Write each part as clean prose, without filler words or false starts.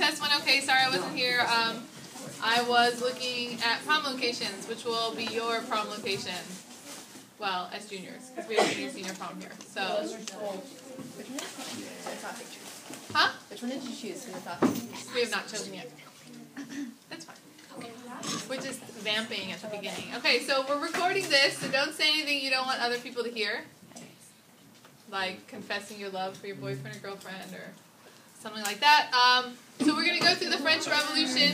test went okay. Sorry I wasn't here. I was looking at prom locations, which will be your prom location. Well, as juniors, because we have a senior prom here. So. Huh? Which one did you choose from the top pictures? We have not chosen yet. That's fine. We're just vamping at the beginning. Okay, so we're recording this, so don't say anything you don't want other people to hear. Like confessing your love for your boyfriend or girlfriend or something like that. So we're going to go through the French Revolution.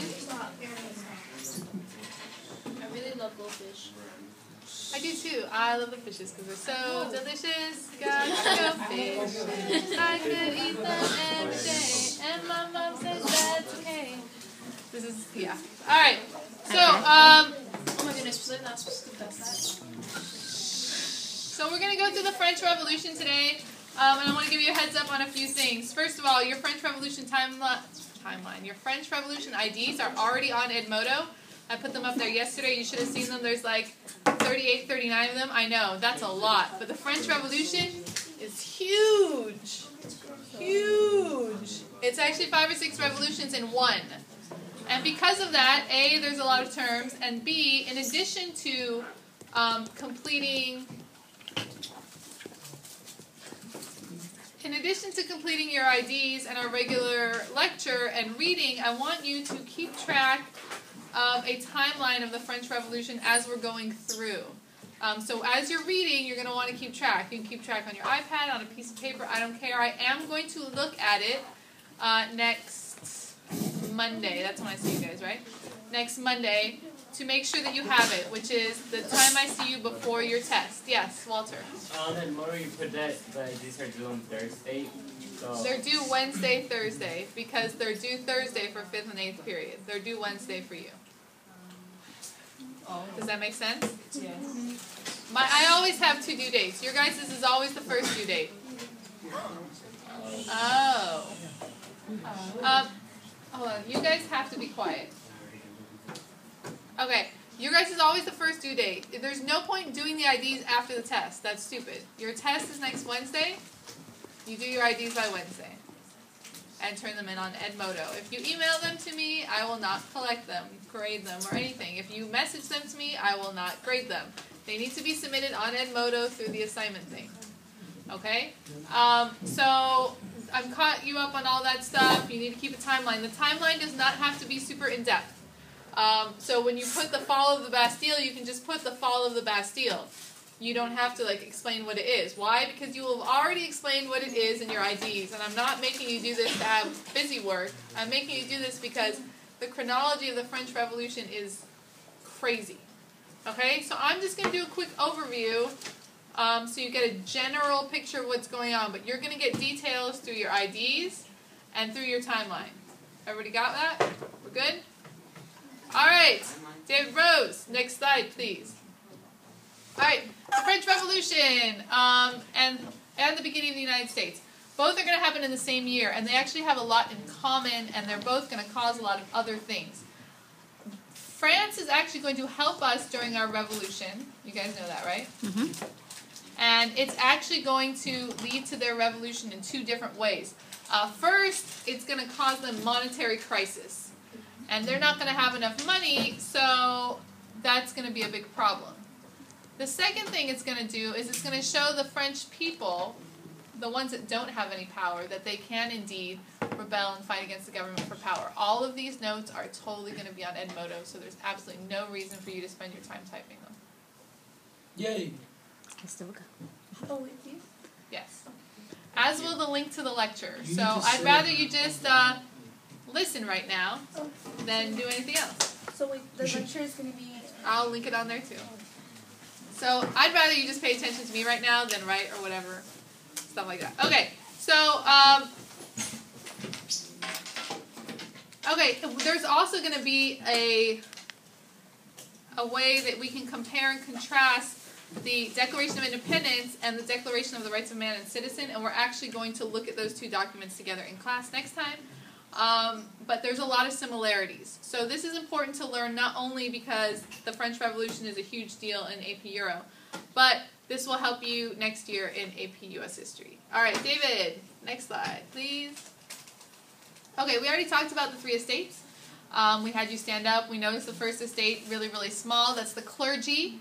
I really love goldfish. I do too. I love the fishes because they're so delicious. Gotta go fishing. I could eat them every day. And my mom says that's okay. This is, yeah. Alright. So, Oh my goodness, was I not supposed to confess that? So we're going to go through the French Revolution today. And I want to give you a heads up on a few things. First of all, your French Revolution timeline. Your French Revolution IDs are already on Edmodo. I put them up there yesterday. You should have seen them. There's like 38, 39 of them. I know, that's a lot. But the French Revolution is huge. Huge. It's actually 5 or 6 revolutions in one. And because of that, A, there's a lot of terms, and B, in addition to completing your IDs and our regular lecture and reading, I want you to keep track of a timeline of the French Revolution as we're going through. So as you're reading, you're going to want to keep track. You can keep track on your iPad, on a piece of paper, I don't care. I am going to look at it next Monday. That's when I see you guys, right? Next Monday, to make sure that you have it, which is the time I see you before your test. Yes, Walter? And Mother, you put that these are due on Thursday. So They're due Wednesday, Thursday, because they're due Thursday for 5th and 8th period. They're due Wednesday for you. Does that make sense? Yes. I always have 2 due dates. Your guys' is always the first due date. Oh. Hold on. You guys have to be quiet. Okay. Your guys' is always the first due date. There's no point in doing the IDs after the test. That's stupid. Your test is next Wednesday. You do your IDs by Wednesday. And turn them in on Edmodo. If you email them to me, I will not collect them, grade them, or anything. If you message them to me, I will not grade them. They need to be submitted on Edmodo through the assignment thing. Okay? So I've caught you up on all that stuff. You need to keep a timeline. The timeline does not have to be super in-depth. So when you put the fall of the Bastille, you can just put the fall of the Bastille. You don't have to explain what it is. Why? Because you will have already explained what it is in your IDs. And I'm not making you do this to have busy work. I'm making you do this because the chronology of the French Revolution is crazy. Okay? So I'm just going to do a quick overview so you get a general picture of what's going on. But you're going to get details through your IDs and through your timeline. Everybody got that? We're good? All right. David Rose, next slide, please. All right, the French Revolution and the beginning of the United States. Both are going to happen in the same year, and they actually have a lot in common, and they're both going to cause a lot of other things. France is actually going to help us during our revolution. You guys know that, right? Mm-hmm. And it's actually going to lead to their revolution in 2 different ways. First, it's going to cause them monetary crisis. And they're not going to have enough money, so that's going to be a big problem. The second thing it's going to do is it's going to show the French people, the ones that don't have any power, that they can indeed rebel and fight against the government for power. All of these notes are totally going to be on Edmodo, so there's absolutely no reason for you to spend your time typing them. Yay! Oh, with you? Yes. As will the link to the lecture. So I'd rather you just listen right now than do anything else. So wait, the lecture is going to be... I'll link it on there too. So I'd rather you just pay attention to me right now than write or whatever, stuff like that. Okay, so there's also going to be a way that we can compare and contrast the Declaration of Independence and the Declaration of the Rights of Man and Citizen, and we're actually going to look at those 2 documents together in class next time. But there's a lot of similarities. So this is important to learn not only because the French Revolution is a huge deal in AP Euro, but this will help you next year in AP US History. All right, David, next slide, please. Okay, we already talked about the 3 estates. We had you stand up. We noticed the first estate, really, really small. That's the clergy.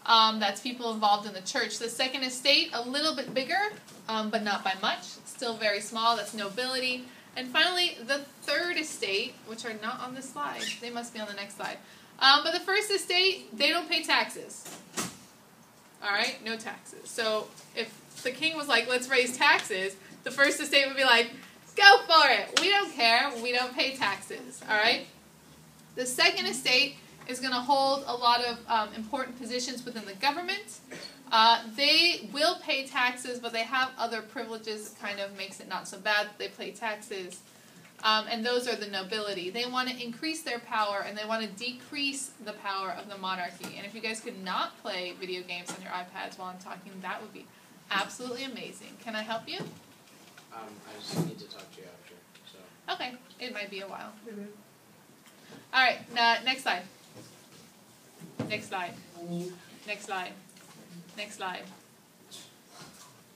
That's people involved in the church. The second estate, a little bit bigger, but not by much. Still very small. That's nobility. And finally, the third estate, which are not on this slide. They must be on the next slide. But the first estate, they don't pay taxes. All right? No taxes. So if the king was like, let's raise taxes, the first estate would be like, go for it. We don't care. We don't pay taxes. All right? The second estate is going to hold a lot of important positions within the government. They will pay taxes, but they have other privileges that kind of makes it not so bad that they pay taxes. And those are the nobility. They want to increase their power, and they want to decrease the power of the monarchy. And if you guys could not play video games on your iPads while I'm talking, that would be absolutely amazing. Can I help you? I just need to talk to you after. So. Okay. It might be a while. All right. Next slide. Next slide. Next slide. Next slide.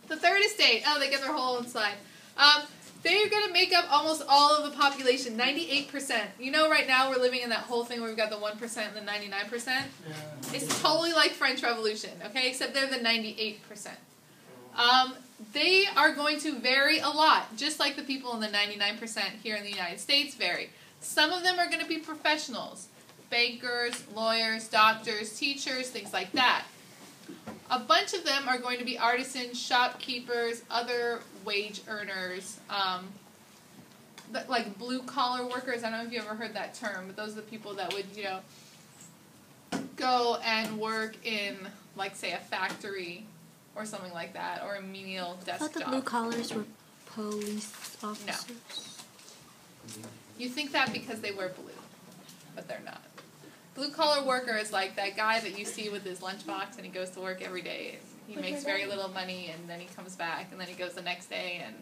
The third estate. Oh, they get their whole own slide. They're going to make up almost all of the population, 98%. You know right now we're living in that whole thing where we've got the 1% and the 99%? It's totally like French Revolution, okay? Except they're the 98%. They are going to vary a lot, just like the people in the 99% here in the United States vary. Some of them are going to be professionals. Bankers, lawyers, doctors, teachers, things like that. A bunch of them are going to be artisans, shopkeepers, other wage earners, like blue-collar workers. I don't know if you ever heard that term, but those are the people that would, go and work in, like, say, a factory or something like that, or a menial desk job. I thought the blue collars were police officers. No. You think that because they wear blue, but they're not. Blue-collar worker is like that guy that you see with his lunchbox and he goes to work every day. He makes very little money and then he comes back and then he goes the next day, and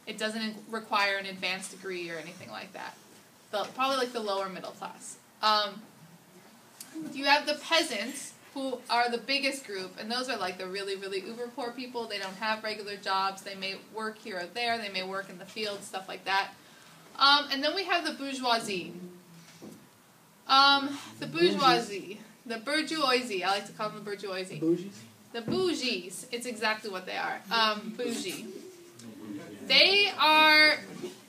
it doesn't require an advanced degree or anything like that. Probably like the lower middle class. You have the peasants, who are the biggest group, and those are like the really, really uber poor people. They don't have regular jobs. They may work here or there. They may work in the fields, stuff like that. And then we have the bourgeoisie. The bourgeoisie. The bourgeoisie. I like to call them the bourgeoisie. Bougies? The bougies. It's exactly what they are. Bougie. They are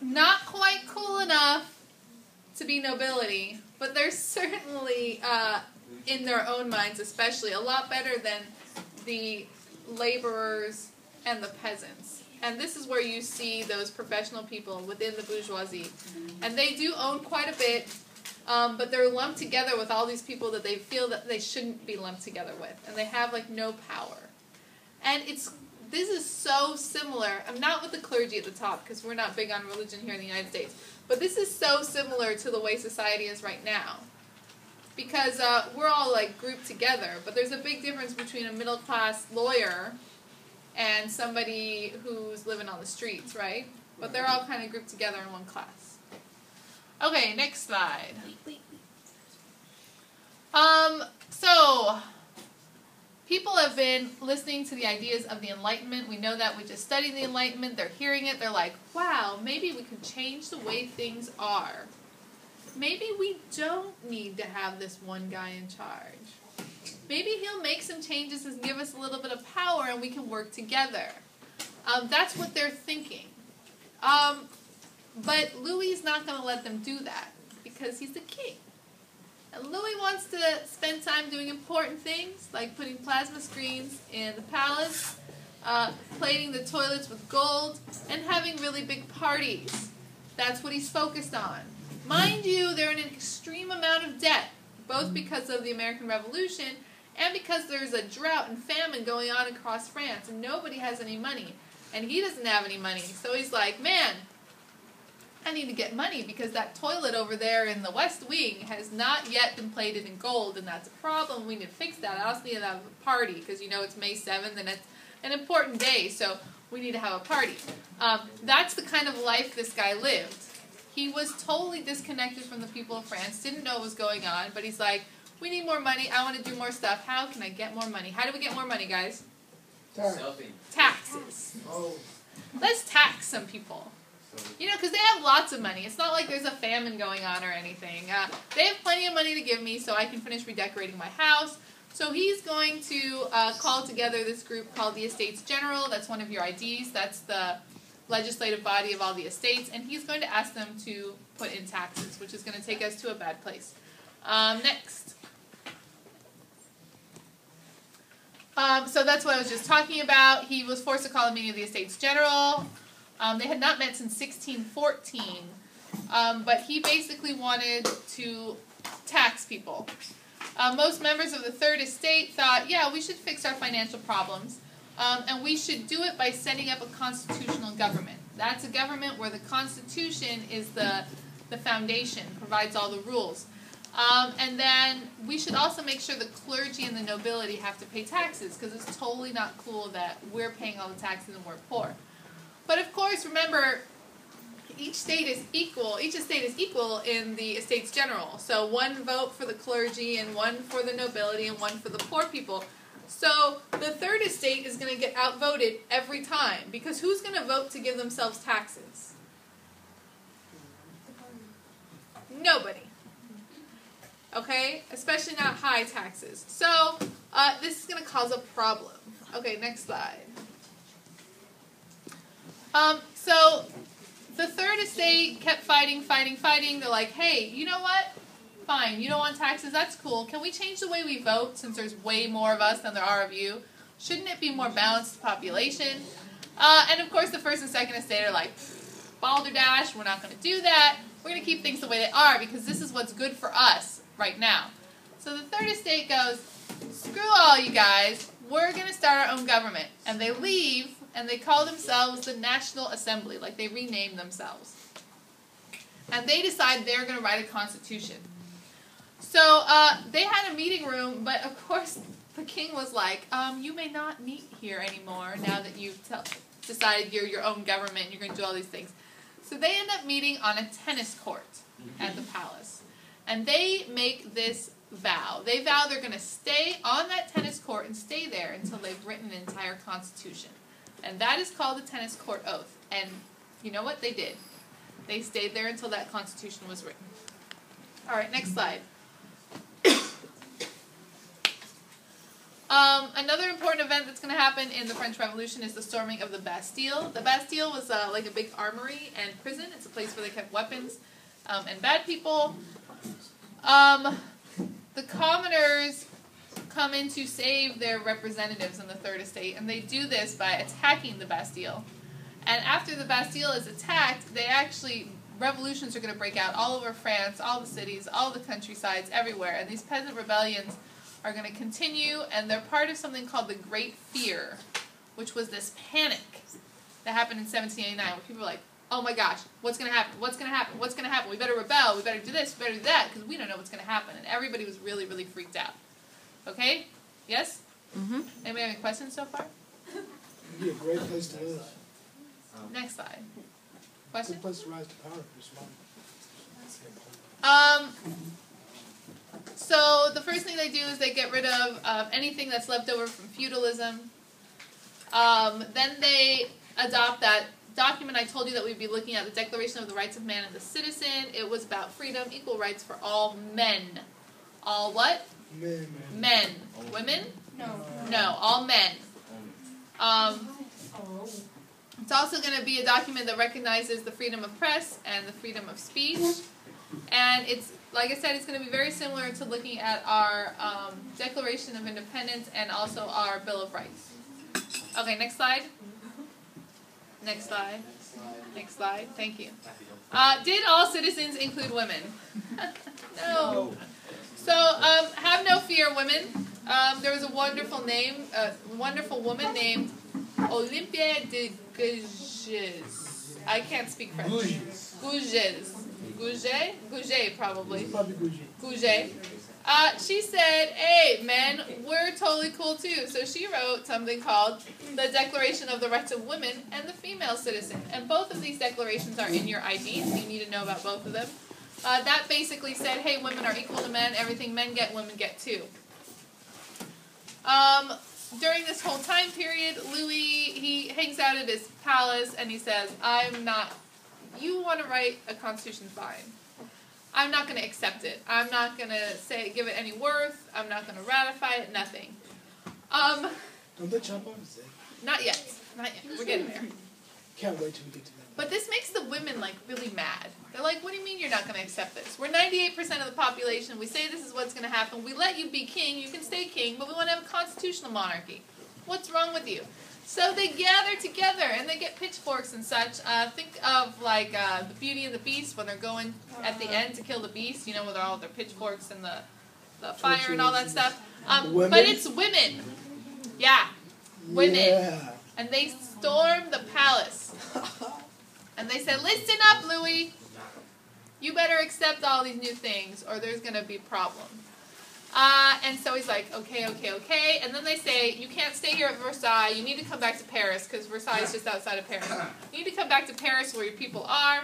not quite cool enough to be nobility, but they're certainly, in their own minds especially, a lot better than the laborers and the peasants. And this is where you see those professional people within the bourgeoisie. And they do own quite a bit, but they're lumped together with all these people that they feel that they shouldn't be lumped together with. And they have, like, no power. And this is so similar. I'm not with the clergy at the top, because we're not big on religion here in the United States. But this is so similar to the way society is right now. Because we're all, like, grouped together. But there's a big difference between a middle-class lawyer and somebody who's living on the streets, right? But they're all kind of grouped together in one class. Okay, next slide. So, people have been listening to the ideas of the Enlightenment. We know that. We just studied the Enlightenment. They're hearing it. They're like, wow, maybe we could change the way things are. Maybe we don't need to have this one guy in charge. Maybe he'll make some changes and give us a little bit of power and we can work together. That's what they're thinking. But Louis is not going to let them do that because he's the king. And Louis wants to spend time doing important things like putting plasma screens in the palace, plating the toilets with gold, and having really big parties. That's what he's focused on. Mind you, they're in an extreme amount of debt, both because of the American Revolution and because there's a drought and famine going on across France, and nobody has any money. And he doesn't have any money. So he's like, man, I need to get money because that toilet over there in the West Wing has not yet been plated in gold, and that's a problem. We need to fix that. I also need to have a party because, you know, it's May 7th, and it's an important day, so we need to have a party. That's the kind of life this guy lived. He was totally disconnected from the people of France, didn't know what was going on, but he's like, we need more money, I want to do more stuff. How can I get more money? How do we get more money, guys? Selfie. Taxes. Oh. Let's tax some people. You know, because they have lots of money. It's not like there's a famine going on or anything. They have plenty of money to give me so I can finish redecorating my house. So he's going to call together this group called the Estates General. That's one of your IDs. That's the legislative body of all the estates. And he's going to ask them to put in taxes, which is going to take us to a bad place. Next. So that's what I was just talking about. He was forced to call a meeting of the Estates General. They had not met since 1614, but he basically wanted to tax people. Most members of the Third Estate thought, yeah, we should fix our financial problems, and we should do it by setting up a constitutional government. That's a government where the Constitution is the foundation, provides all the rules. And then we should also make sure the clergy and the nobility have to pay taxes, because it's totally not cool that we're paying all the taxes and we're poor. But of course, remember, each state is equal. Each estate is equal in the Estates General. So one vote for the clergy, and one for the nobility, and one for the poor people. So the Third Estate is going to get outvoted every time, because who's going to vote to give themselves taxes? Nobody. Okay? Especially not high taxes. So this is going to cause a problem. Okay, next slide. So the Third Estate kept fighting. They're like, hey, you know what? Fine, you don't want taxes, that's cool. Can we change the way we vote since there's way more of us than there are of you? Shouldn't it be more balanced population? And of course the First and Second Estate are like, balderdash, we're not going to do that. We're going to keep things the way they are because this is what's good for us right now. So the Third Estate goes, screw all you guys, we're going to start our own government. And they leave, and they call themselves the National Assembly, like they rename themselves. And they decide they're going to write a constitution. So they had a meeting room, but of course the king was like, you may not meet here anymore now that you've decided you're your own government and you're going to do all these things. So they end up meeting on a tennis court at the palace. And they make this vow. They vow they're going to stay on that tennis court and stay there until they've written an entire constitution. And that is called the tennis court oath. And you know what? They did. They stayed there until that constitution was written. All right, next slide. Another important event that's going to happen in the French Revolution is the storming of the Bastille. The Bastille was like a big armory and prison. It's a place where they kept weapons and bad people. The commoners come in to save their representatives in the Third Estate, and they do this by attacking the Bastille. And after the Bastille is attacked, revolutions are going to break out all over France, all the cities, all the countrysides, everywhere. And these peasant rebellions are going to continue, and they're part of something called the Great Fear, which was this panic that happened in 1789, where people were like, oh my gosh, what's going to happen? What's going to happen? What's going to happen? We better rebel. We better do this. We better do that, because we don't know what's going to happen. And everybody was really, really freaked out. Okay? Yes? Mm-hmm. Anybody have any questions so far? It'd be a great place to live. Next slide. Question? Good place to rise to power for small. So the first thing they do is they get rid of anything that's left over from feudalism. Then they adopt that document I told you that we'd be looking at, the Declaration of the Rights of Man and the Citizen. It was about freedom, equal rights for all men. All what? Men. Men. Women? No. No, all men. It's also going to be a document that recognizes the freedom of press and the freedom of speech. And it's, like I said, it's going to be very similar to looking at our Declaration of Independence and also our Bill of Rights. Okay, next slide. Next slide. Next slide. Thank you. Did all citizens include women? No. So, have no fear, women. There was a wonderful woman named Olympia de Gouges. I can't speak French. Gouges. Gouget, probably. Gouget. She said, hey, men, we're totally cool too. So she wrote something called the Declaration of the Rights of Women and the Female Citizen. And both of these declarations are in your IDs. So you need to know about both of them. That basically said, hey, women are equal to men. Everything men get, women get too. During this whole time period, Louis, he hangs out at his palace and he says, I'm not you want to write a constitution, fine. I'm not going to accept it. I'm not going to give it any worth. I'm not going to ratify it. Nothing. Don't they chop off his dick? Not yet. Not yet. We're getting there. Can't wait till we get to that. But this makes the women, like, really mad. They're like, what do you mean you're not going to accept this? We're 98% of the population. We say this is what's going to happen. We let you be king. You can stay king. But we want to have a constitutional monarchy. What's wrong with you? So they gather together, and they get pitchforks and such. Think of, like, the Beauty and the Beast when they're going at the end to kill the beast, you know, with all their pitchforks and the fire and all that stuff. But it's women. Yeah. Women. Yeah. And they storm the palace. And they said, listen up, Louis. You better accept all these new things, or there's going to be problems. And so he's like, okay. And then they say, you can't stay here at Versailles. You need to come back to Paris, because Versailles is just outside of Paris. You need to come back to Paris where your people are,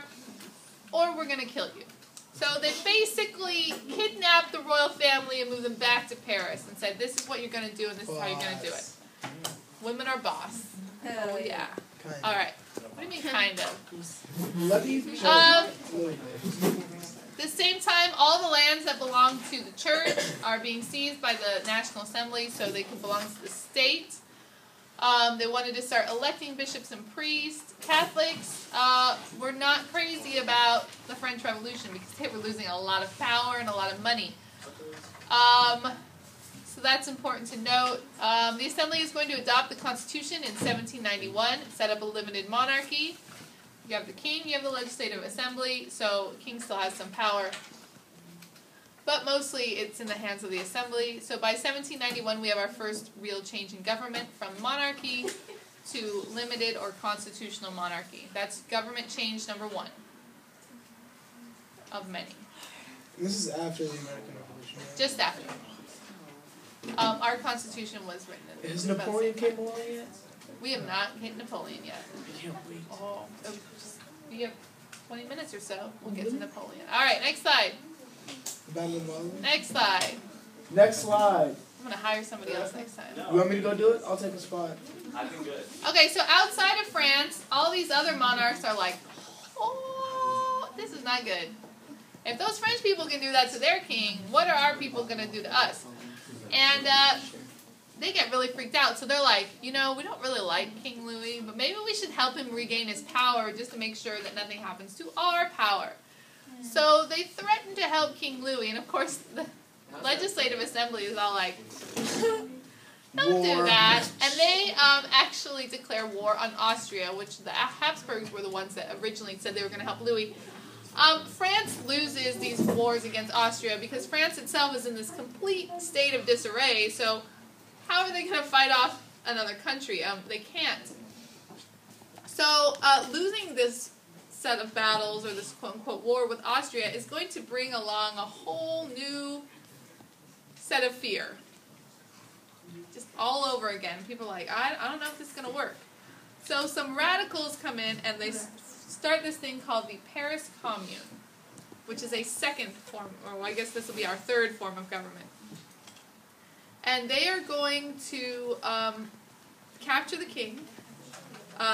or we're going to kill you. So they basically kidnapped the royal family and moved them back to Paris and said, this is what you're going to do, and this is how you're going to do it. Women are boss. Oh, yeah. All right. What do you mean, kind of? Let me The same time, all the lands that belong to the church are being seized by the National Assembly so they can belong to the state. They wanted to start electing bishops and priests. Catholics were not crazy about the French Revolution because they were losing a lot of power and a lot of money. So that's important to note. The Assembly is going to adopt the Constitution in 1791, set up a limited monarchy. You have the king, you have the legislative assembly, so the king still has some power. But mostly it's in the hands of the assembly. So by 1791 we have our first real change in government from monarchy to limited or constitutional monarchy. That's government change number 1 of many. This is after the American Revolution, right? Just after. Our constitution was written in Has about Napoleon the same came time. along yet? We have not hit Napoleon yet. I can't wait. Oh, we have 20 minutes or so. We'll get to Napoleon. All right, next slide. Battle of Waterloo? Next slide. Next slide. I'm going to hire somebody else next time. You want me to go do it? I'll take a spot. I've been good. Okay, so outside of France, all these other monarchs are like, oh, this is not good. If those French people can do that to their king, what are our people going to do to us? And they get really freaked out. So they're like, you know, we don't really like King Louis, but maybe we should help him regain his power just to make sure that nothing happens to our power. So they threaten to help King Louis. And of course, the legislative assembly is all like, don't do that. And they actually declare war on Austria, which the Habsburgs were the ones that originally said they were going to help Louis. France loses these wars against Austria because France itself is in this complete state of disarray. So how are they going to fight off another country? They can't. So losing this set of battles or this quote-unquote war with Austria is going to bring along a whole new set of fear. Just all over again. People are like, I don't know if this is going to work. So some radicals come in and they start this thing called the Paris Commune, which is a second form, or I guess this will be our third form of government. And they are going to capture the king.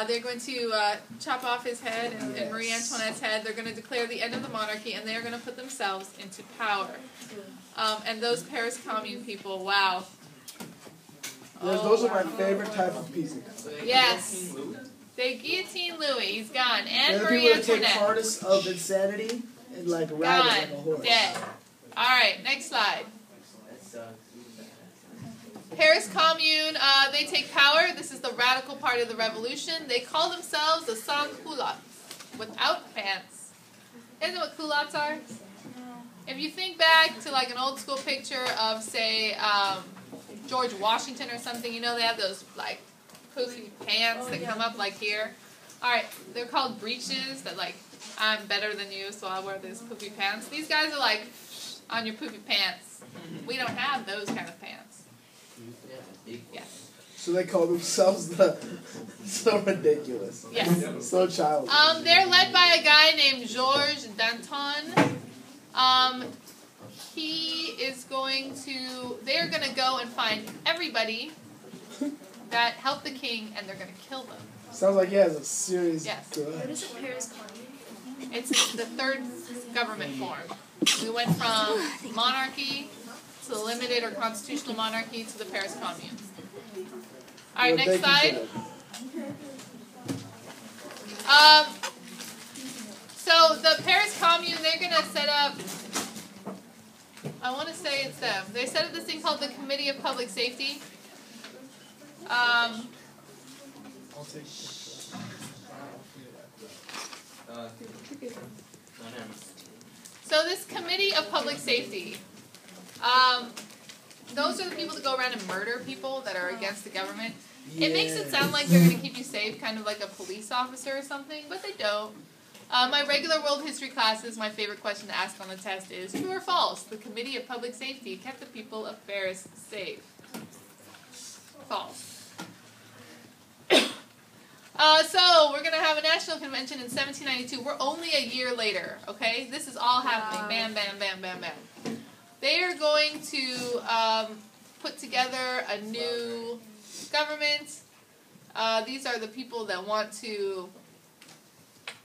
They're going to chop off his head and Marie Antoinette's head. They're going to declare the end of the monarchy, and they're going to put themselves into power. And those Paris Commune people, wow. Those are my favorite type of people. Yes. They guillotine Louis. He's gone. And They're the Marie people that take Antoinette. harness of insanity and like ride it like a Gone. horse. Dead. All right, next slide. That sucks. Paris Commune, they take power. This is the radical part of the revolution. They call themselves the sans-culottes, without pants. Isn't that what culottes are? If you think back to like an old school picture of, say, George Washington or something, you know they have those like poofy pants that come up like here. All right, they're called breeches. That like, I'm better than you, so I'll wear these poofy pants. These guys are like, on your poofy pants. We don't have those kind of pants. Yeah. So they call themselves the so ridiculous. Yes. So childish. They're led by a guy named Georges Danton. They're going to go and find everybody that helped the king, and they're going to kill them. Sounds like he has a serious Yes. grudge. What is a Paris Commune? It's the third government form. We went from monarchy to the limited or constitutional monarchy to the Paris Commune. All right, next slide. So the Paris Commune, they're going to set up, I want to say it's them. They set up this thing called the Committee of Public Safety. I'll take So this Committee of Public Safety, those are the people that go around and murder people that are against the government. It makes it sound like they're going to keep you safe, kind of like a police officer or something, but they don't. My regular world history classes, my favorite question to ask on the test is, true or false? The Committee of Public Safety kept the people of Paris safe. False. So we're going to have a national convention in 1792. We're only a year later, okay? This is all happening. Bam, bam, bam, bam, bam. They are going to put together a new government. These are the people that want to...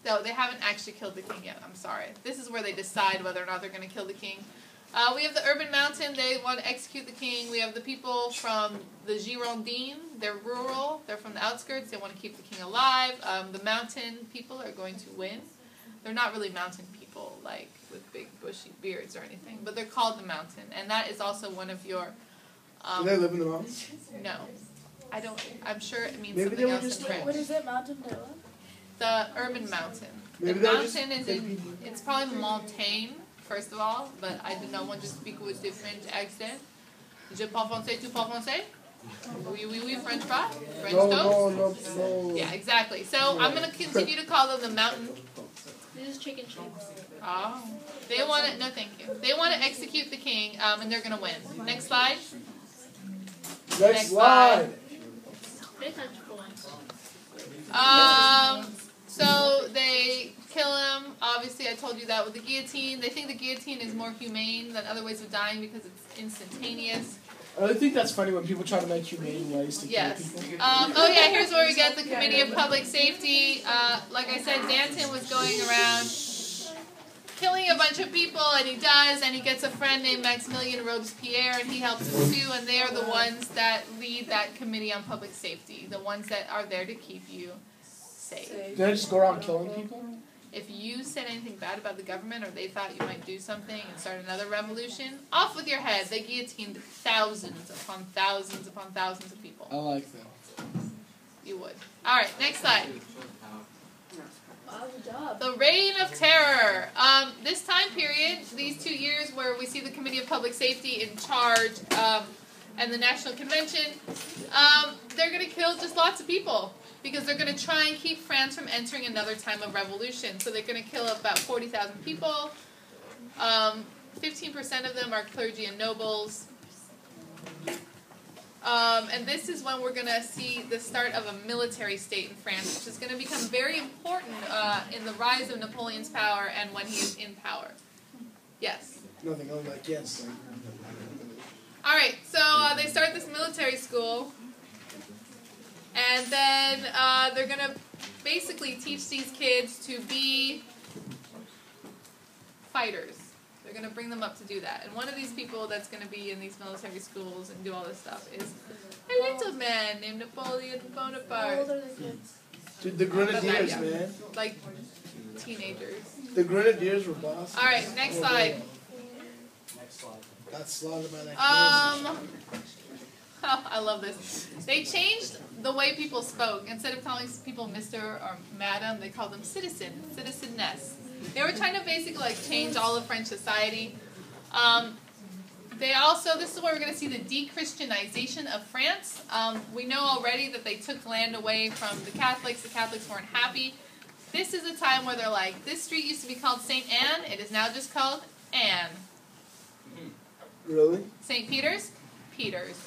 No, they haven't actually killed the king yet. I'm sorry. This is where they decide whether or not they're going to kill the king. We have the urban mountain. They want to execute the king. We have the people from the Girondins. They're rural. They're from the outskirts. They want to keep the king alive. The mountain people are going to win. They're not really mountain people, like with big bushy beards or anything, but they're called the mountain. And that is also one of your... Do they live in the mountains? No. I don't... I'm sure it means Maybe something they were else just in French. What is it, Mountain Dew? The urban mountain. Maybe The they're just mountain is big in... people. It's probably Montaigne, first of all, but I do not want to speak with the French accent. Je parle français, tu parles français? Oui, oui, oui, French fry? French toast? No. Yeah, exactly. So I'm going to continue to call them the mountain. This is chicken chips. Oh. They want to... No, thank you. They want to execute the king, and they're going to win. Next slide. Next slide. Very comfortable ones. So they kill him. Obviously, I told you that with the guillotine. They think the guillotine is more humane than other ways of dying because it's instantaneous. I think that's funny when people try to make humane ways to kill Yes. people. Oh yeah, here's where we get the Committee of Public Safety. Like I said, Danton was going around killing a bunch of people, and he does, and he gets a friend named Maximilien Robespierre, and he helps him too, and they are the ones that lead that Committee on Public Safety, the ones that are there to keep you safe. Do they just go around killing people? If you said anything bad about the government, or they thought you might do something and start another revolution, off with your head. They guillotined thousands upon thousands upon thousands of people. I like that. You would. Alright, next slide. Wow, good job. The Reign of Terror. This time period, these 2 years where we see the Committee of Public Safety in charge, and the National Convention, they're going to kill just lots of people. Because they're going to try and keep France from entering another time of revolution. So they're going to kill about 40,000 people. 15% of them are clergy and nobles. And this is when we're going to see the start of a military state in France, which is going to become very important in the rise of Napoleon's power and when he is in power. Yes? Nothing. I'm like, yes. Alright, so they start this military school. And then they're going to basically teach these kids to be fighters. They're going to bring them up to do that. And one of these people that's going to be in these military schools and do all this stuff is a little man named Napoleon How Bonaparte. old are the kids? Dude, the Grenadiers, Yeah. man. Like teenagers. The Grenadiers were boss. Alright, next slide. Got slaughtered by that Oh, I love this. They changed the way people spoke. Instead of calling people Mr. or Madam, they called them citizen, citizeness. They were trying to basically like change all of French society. They also, this is where we're going to see the de-Christianization of France. We know already that they took land away from the Catholics. The Catholics weren't happy. This is a time where they're like, this street used to be called St. Anne. It is now just called Anne. Really? St. Peter's? Peter's.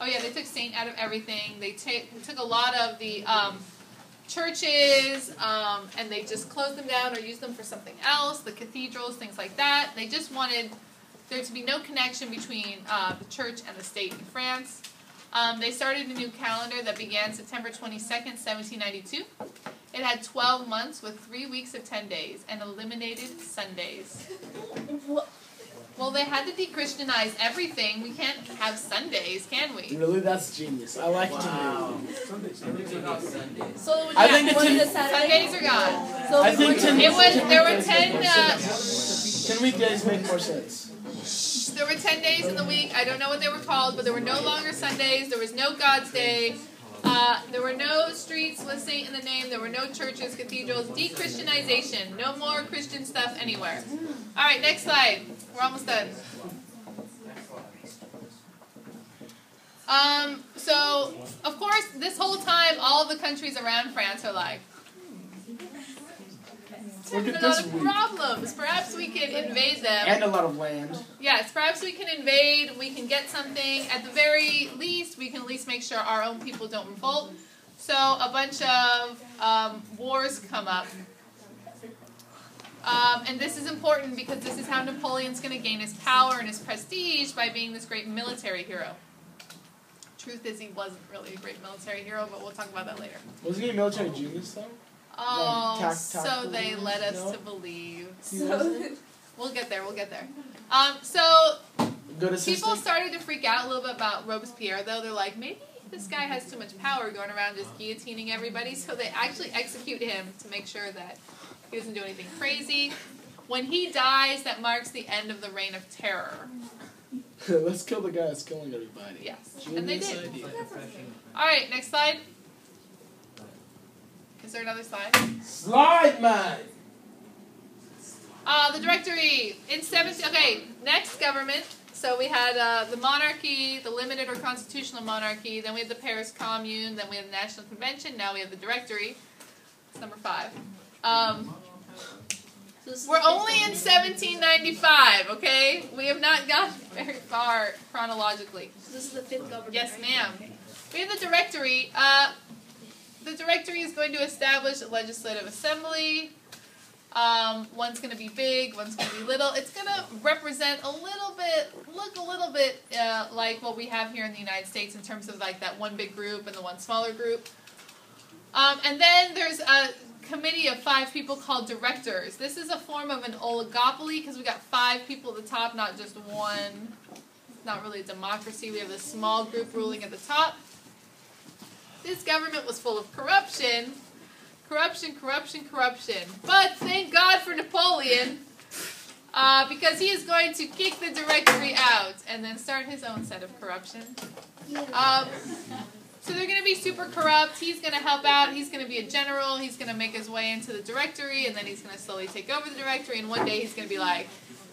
Oh yeah, they took saint out of everything. They took a lot of the churches, and they just closed them down or used them for something else, the cathedrals, things like that. They just wanted there to be no connection between the church and the state in France. They started a new calendar that began September 22nd, 1792. It had 12 months with 3 weeks of 10 days and eliminated Sundays. Well, they had to de-Christianize everything. We can't have Sundays, can we? Really, that's genius. I like it to Wow. me. So I think was it a it's Saturday? Sundays are gone. So I think There were 10. 10 weekdays make more sense. There were 10 days in the week. I don't know what they were called, but there were no longer Sundays. There was no God's Day. There were no streets with Saint in the name. There were no churches, cathedrals. De-Christianization. No more Christian stuff anywhere. All right, next slide. We're almost done. So, of course, this whole time, all of the countries around France are like, Look having at a lot this of week. problems. Perhaps we can invade them. And a lot of land. Yes, perhaps we can invade, we can get something. At the very least, we can at least make sure our own people don't revolt. So a bunch of wars come up. And this is important because this is how Napoleon's going to gain his power and his prestige by being this great military hero. Truth is, he wasn't really a great military hero, but we'll talk about that later. Was he a military genius, though? Oh, Like, so they led us no? to believe. He wasn't? We'll get there, we'll get there. So Good assistant? people started to freak out a little bit about Robespierre, though. They're like, maybe this guy has too much power going around just guillotining everybody, so they actually execute him to make sure that he doesn't do anything crazy. When he dies, that marks the end of the Reign of Terror. Let's kill the guy that's killing everybody. Yes, and they Genius did. idea. Alright, next slide. Is there another slide? Slide man! The directory in 17. Okay, next government. So we had the monarchy, the limited or constitutional monarchy. Then we had the Paris Commune. Then we had the National Convention. Now we have the directory. It's number 5. We're only in 1795. Okay, we have not gotten very far chronologically. So this is the 5th government. Yes, right? ma'am. Okay. We have the directory. The directory is going to establish a legislative assembly. One's going to be big, one's going to be little. It's going to represent a little bit, look a little bit like what we have here in the United States in terms of like that one big group and the one smaller group. And then there's a committee of 5 people called directors. This is a form of an oligopoly because we got 5 people at the top, not just one. It's not really a democracy. We have this small group ruling at the top. This government was full of corruption. Corruption. But thank God for Napoleon, because he is going to kick the directory out and then start his own set of corruption. So they're going to be super corrupt. He's going to help out. He's going to be a general. He's going to make his way into the directory, and then he's going to slowly take over the directory, and one day he's going to be like,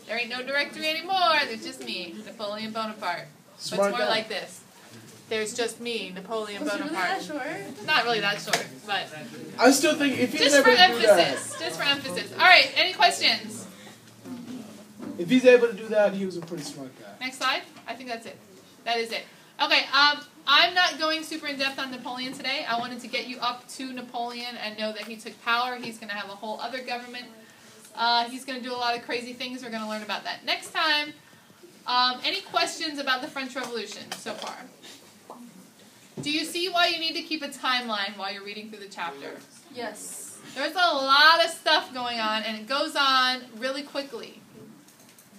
there ain't no directory anymore. There's just me, Napoleon Bonaparte. But Smart it's more guy. like this. There's just me, Napoleon Was it really Bonaparte. that short? Not really that short, but I still think if he's just able for to do that, emphasis. Just for emphasis. All right, any questions? if he's able to do that, he was a pretty smart guy. Next slide. I think that's it. That is it. Okay, I'm not going super in-depth on Napoleon today. I wanted to get you up to Napoleon and know that he took power. He's going to have a whole other government. He's going to do a lot of crazy things. We're going to learn about that next time. Any questions about the French Revolution so far? Do you see why you need to keep a timeline while you're reading through the chapter? Yes. There's a lot of stuff going on, and it goes on really quickly.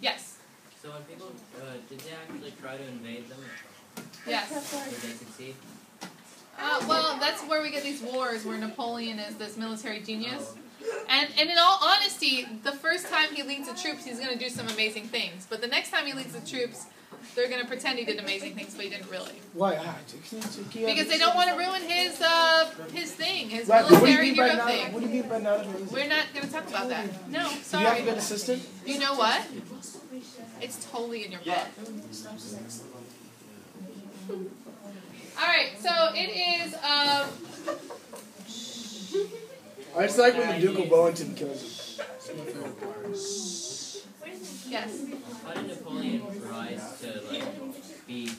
Yes? So when people, did they actually try to invade them? Yes. Did they succeed? Well, that's where we get these wars where Napoleon is this military genius. And in all honesty, the first time he leads the troops, he's going to do some amazing things. But the next time he leads the troops, they're going to pretend he did amazing things, but he didn't really. Why? Because they don't want to ruin his thing, his Right, but what do you military mean by hero not? thing. What do you mean by not amazing? We're not going to talk about that. No, Do you have a sorry. good assistant? You know what? It's totally in your book. Alright, so it is, It's like when the Duke of Wellington kills him. It's my favorite part. yes. How did Napoleon rise to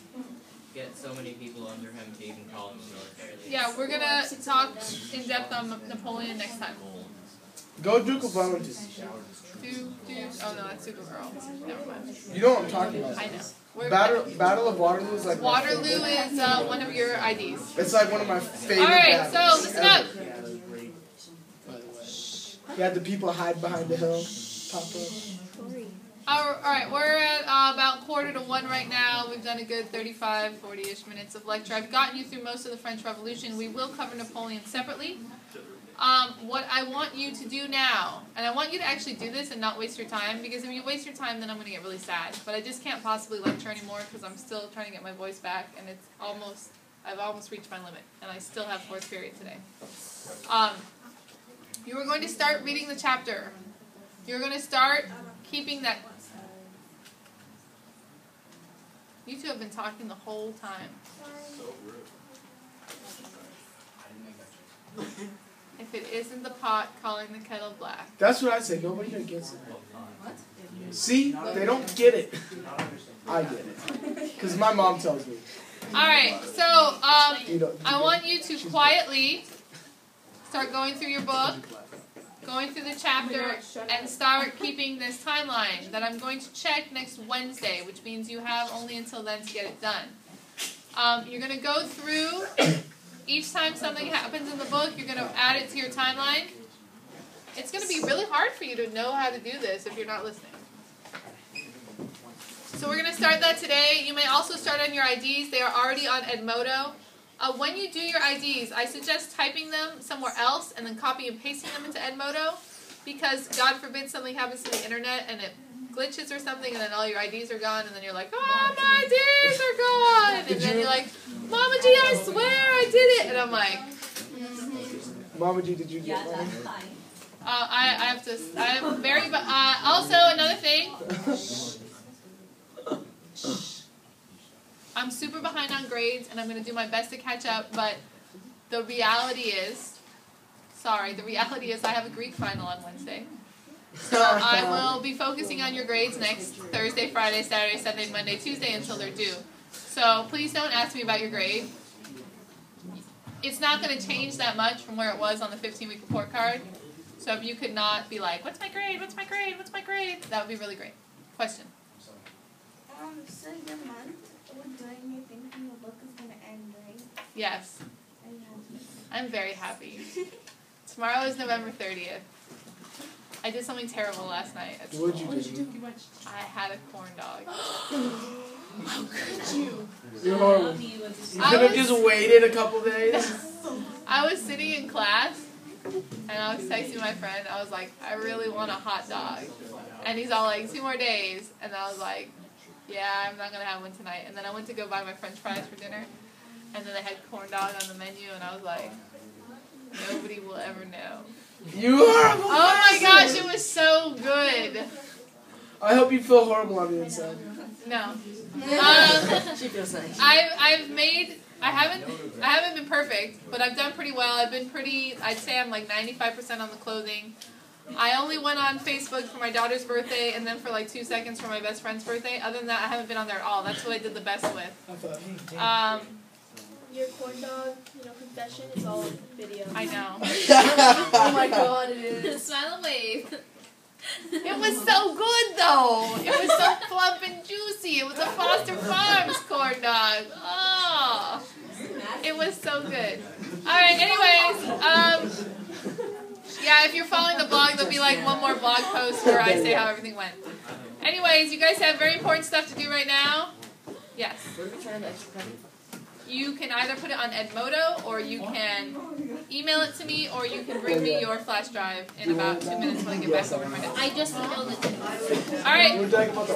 get so many people under him to even call him military leader? Yeah, we're going to talk in depth on Napoleon next time. Go Duke of Wellington. Oh no, that's Supergirl. Never mind. You know what I'm talking about. I know. We're Battle of Waterloo is like my Waterloo favorite. is one of your IDs. It's like one of my favorite Alright, so battles listen ever. up. You had the people hide behind the hill pop up. Alright, we're at about 1:45 right now. We've done a good 35, 40-ish minutes of lecture. I've gotten you through most of the French Revolution. We will cover Napoleon separately. What I want you to do now, and I want you to actually do this and not waste your time, because if you waste your time, then I'm going to get really sad. But I just can't possibly lecture anymore because I'm still trying to get my voice back, and I've almost reached my limit, and I still have fourth period today. You are going to start reading the chapter. You're going to start keeping that. You two have been talking the whole time. If it isn't the pot calling the kettle black. That's what I say. Nobody here gets it. What? See? They don't get it. I get it. Because my mom tells me. Alright, so I want you to quietly start going through your book, going through the chapter, and start keeping this timeline that I'm going to check next Wednesday, which means you have only until then to get it done. You're going to go through, each time something happens in the book, you're going to add it to your timeline. It's going to be really hard for you to know how to do this if you're not listening. So we're going to start that today. You may also start on your IDs. They are already on Edmodo. When you do your IDs, I suggest typing them somewhere else and then copy and pasting them into Edmodo, because God forbid something happens to the internet and it glitches or something, and then all your IDs are gone, and then you're like, oh, my IDs are gone, and then you're like, Mama G, I swear I did it, and I'm like, Mama G, did you get one? I'm very, also another thing, I'm super behind on grades, and I'm going to do my best to catch up, but the reality is I have a Greek final on Wednesday. So I will be focusing on your grades next Thursday, Friday, Saturday, Sunday, Monday, Tuesday until they're due. So please don't ask me about your grade. It's not going to change that much from where it was on the 15-week report card. So if you could not be like, what's my grade, what's my grade, what's my grade, that would be really great. Question? So your month with doing your thing from the book is going to end, right? Yes. Are you happy? I'm very happy. Tomorrow is November 30th. I did something terrible last night at school. What did you do? I had a corn dog. How could you? You're horrible. You could I have just waited a couple days. I was sitting in class, and I was texting my friend. I was like, I really want a hot dog. And he's all like, 2 more days. And I was like, yeah, I'm not going to have one tonight. And then I went to go buy my french fries for dinner. And then they had corn dog on the menu. And I was like, nobody will ever know. You horrible Oh my gosh, it was so good. I hope you feel horrible on the inside. No. She feels nice. I haven't been perfect, but I've done pretty well. I'd say I'm like 95% on the clothing. I only went on Facebook for my daughter's birthday and then for like 2 seconds for my best friend's birthday. Other than that, I haven't been on there at all. That's what I did the best with. Your corn dog, confession is all video. I know. Oh my god, it is. Smile and wave. It was so good though. It was so plump and juicy. It was a Foster Farms corn dog. Oh, it was so good. All right. Anyways, yeah. If you're following the blog, there'll be like one more blog post where I say how everything went. Anyways, you guys have very important stuff to do right now. Yes. You can either put it on Edmodo, or you can email it to me, or you can bring me your flash drive in about 2 minutes when I get back over my desk. I just emailed it to you. All right. We're talking about the